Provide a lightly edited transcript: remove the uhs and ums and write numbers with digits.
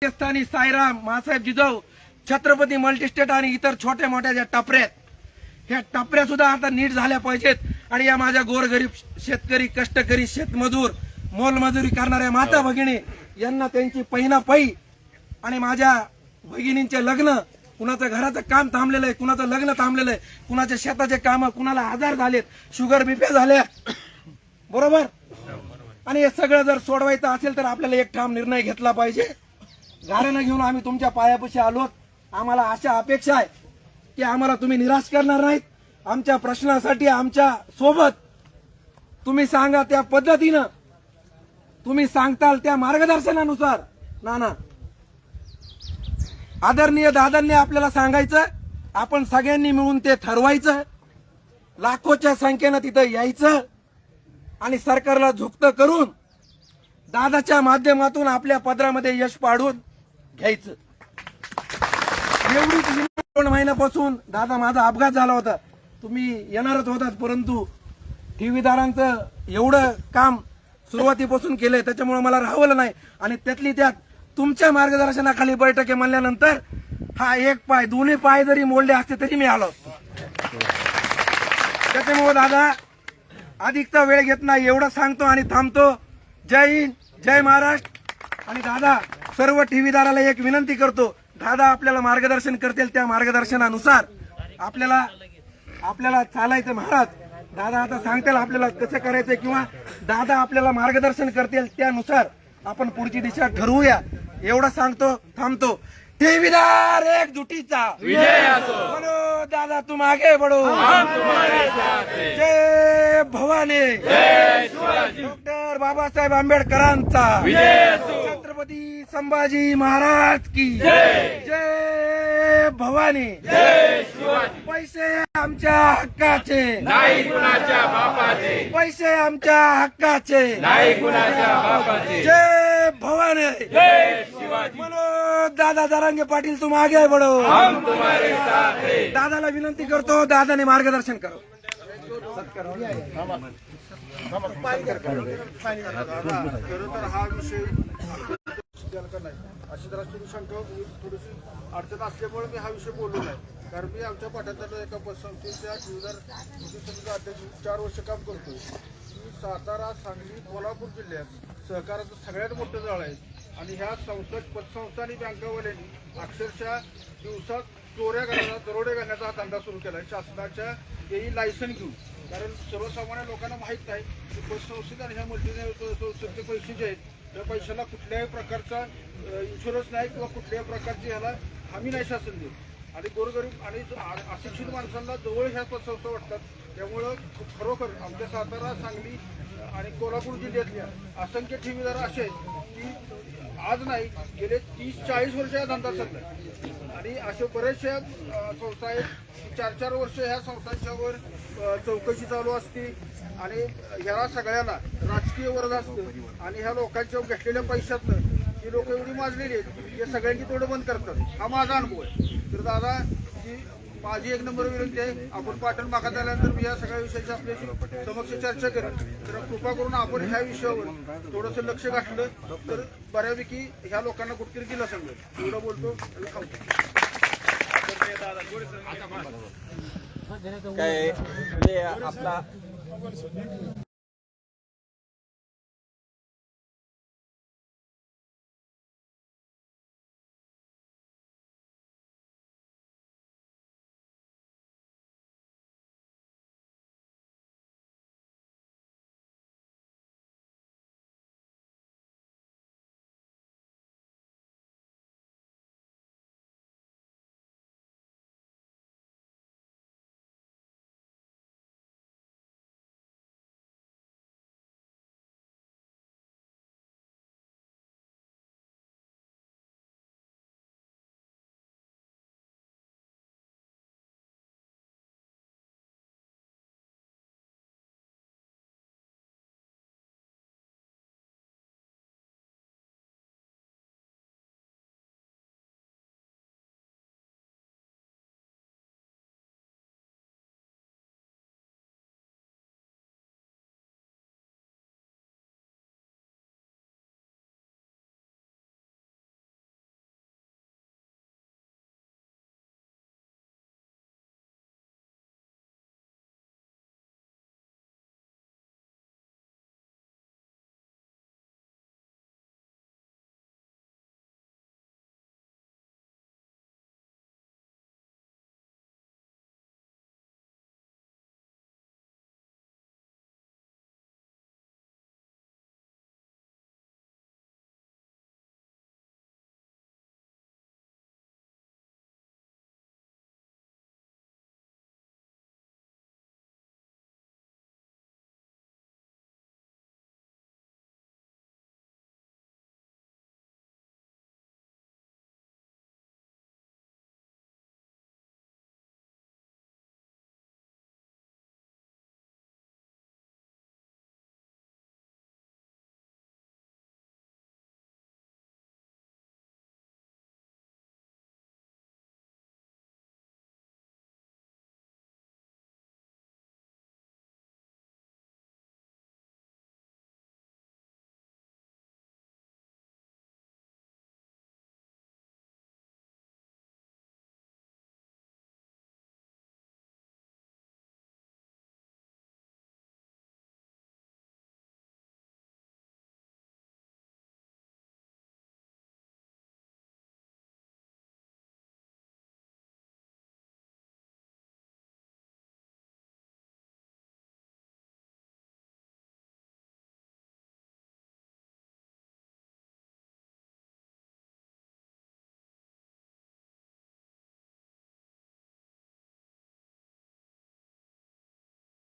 पाकिस्तानी साईराम, मासाहेब Jijau, Chhatrapati multi-state आणि इतर छोट्या मोठ्या ज्या टपऱ्यात, ह्या टपऱ्या सुद्धा आता नीट झाल्या पाहिजेत. आणि या माझ्या गोरगरीब शेतकरी, कष्टकरी, शेतमजूर, मोलमजुरी करणाऱ्या माता भगिनी यांना त्यांची पहिना पै आणि माझ्या भगिनींचे लग्न, कुणाचं घराचं काम थांबलेलं आहे, कुणाचं लग्न थांबलेलं आहे, कुणाच्या शेताचे काम, कुणाला आजार झालेत, शुगर बीपी झाल्या, बरोबर. आणि हे सगळं जर सोडवायचं असेल तर आपल्याला एक ठाम निर्णय घेतला पाहिजे. गाड्यानं घेऊन आम्ही तुमच्या पायापाशी आलोत. आम्हाला अशा अपेक्षा आहे की आम्हाला तुम्ही निराश करणार नाहीत. आमच्या प्रश्नासाठी आमच्या सोबत तुम्ही सांगा त्या पद्धतीनं, तुम्ही सांगताल त्या मार्गदर्शनानुसार. नाना आदरणीय दादांनी आपल्याला सांगायचं, आपण सगळ्यांनी मिळून ते ठरवायचं, लाखोच्या संख्येनं तिथं यायचं आणि सरकारला झुकतं करून दादाच्या माध्यमातून आपल्या पदरामध्ये यश पाडून घ्यायचं. एवढीच 2 महिन्यापासून दादा माझा अपघात झाला होता, तुम्ही येणारच होतात, परंतु ठेवीदारांचं एवढं काम सुरुवातीपासून केलंय त्याच्यामुळे मला राहवलं नाही. आणि त्यातली त्यात तुमच्या मार्गदर्शनाखाली बैठक आहे म्हणल्यानंतर हा एक पाय, दोन्ही पाय जरी मोडले असते तरी मी आलो असतो. त्याच्यामुळे दादा अधिकचा वेळ घेत नाही, एवढं सांगतो आणि थांबतो. जय हिंद, जय महाराष्ट्र. आणि दादा सर्व ठेवीदाराला एक विनंती करतो, दादा आपल्याला मार्गदर्शन करतील त्या मार्गदर्शनानुसार आपल्याला चालायचं. महाराज दादा आता सांगतील आपल्याला कसं करायचं किंवा दादा आपल्याला मार्गदर्शन करतील त्यानुसार आपण पुढची दिशा ठरवूया. एवढं सांगतो, थांबतो. ठेवीदार एकजुटीचा विजय असो. बडो दादा तुम आगे बडो, हम तुम्हारे साथ हैं. जय भवानी, जय शिवाजी. डॉक्टर बाबासाहेब आंबेडकरांचा विजय असो. छत्रपती संभाजी महाराज की जय. जय भवानी, जय शिवाजी. पैसे आमच्या हक्काचे, नाही कुणाच्या बापाचे. पैसे आमच्या हक्काचे, नाही कुणाच्या बापाचे. जय भवानी, जय शिवाजी. मनोज दादा जरांगे पाटील तुम आगे बढो, हम तुम्हारे साथ हैं. दादाला विनंती करतो, दादाने मार्गदर्शन करो. हा विषय अशी जरा शंका थोडीशी अडचण असल्यामुळे मी हा विषय बोललो नाही. कारण मी आमच्या पाठ्यात एका पतसंस्थेच्या ठेवीदार समितीचा अध्यक्ष 4 वर्ष काम करतोय. मी सातारा, सांगली, कोल्हापूर जिल्ह्यात सहकाराचं सगळ्यात मोठं जाळ आहे. आणि ह्या संस्था, पतसंस्था आणि बँकावाल्यांनी अक्षरशः दिवसात चोऱ्या करण्याचा, दरोडे घालण्याचा हा धंदा सुरू केला आहे शासनाच्या येईल लायसन घेऊन. कारण सर्वसामान्य लोकांना माहीत नाही की पतसंस्थेत आणि ह्या मल्टीनॅशनल संस्थेचे पैसे जे आहेत त्या पैशाला कुठल्याही प्रकारचा इन्शुरन्स नाही किंवा कुठल्याही प्रकारची ह्याला हमी नाही शासन देत. आणि गोरगरीब आणि अशिक्षित माणसांना जवळ ह्या पतसंस्था वाटतात. त्यामुळं खरोखर आमच्या सातारा, सांगली आणि कोल्हापूर जिल्ह्यातल्या असंख्य ठेवीदार असे आहेत की आज नाही गेले 30-40 वर्ष हा धंदा चाललाय. आणि अशा बऱ्याचशा संस्था आहेत 4-4 वर्ष ह्या संस्थांच्यावर चौकशी चालू असते. आणि ह्या सगळ्याला राजकीय वर्ग असतं आणि ह्या लोकांच्या घेतलेल्या पैशातनं ही लोक एवढी माजलेली आहेत की सगळ्यांची तोडं बंद करतात. हा माझा अनुभव आहे. तर दादा ही माझी 1 नंबर विनंती आहे, आपण पाटण भागात आल्यानंतर मी या सगळ्या विषयाची आपल्याशी समक्ष चर्चा करेन. तर कृपा करून आपण ह्या विषयावर थोडंसं लक्ष घातलं तर बऱ्यापैकी ह्या लोकांना कुठतरी दिला सांगेल. एवढं बोलतो आणि थांबतो. काय आपला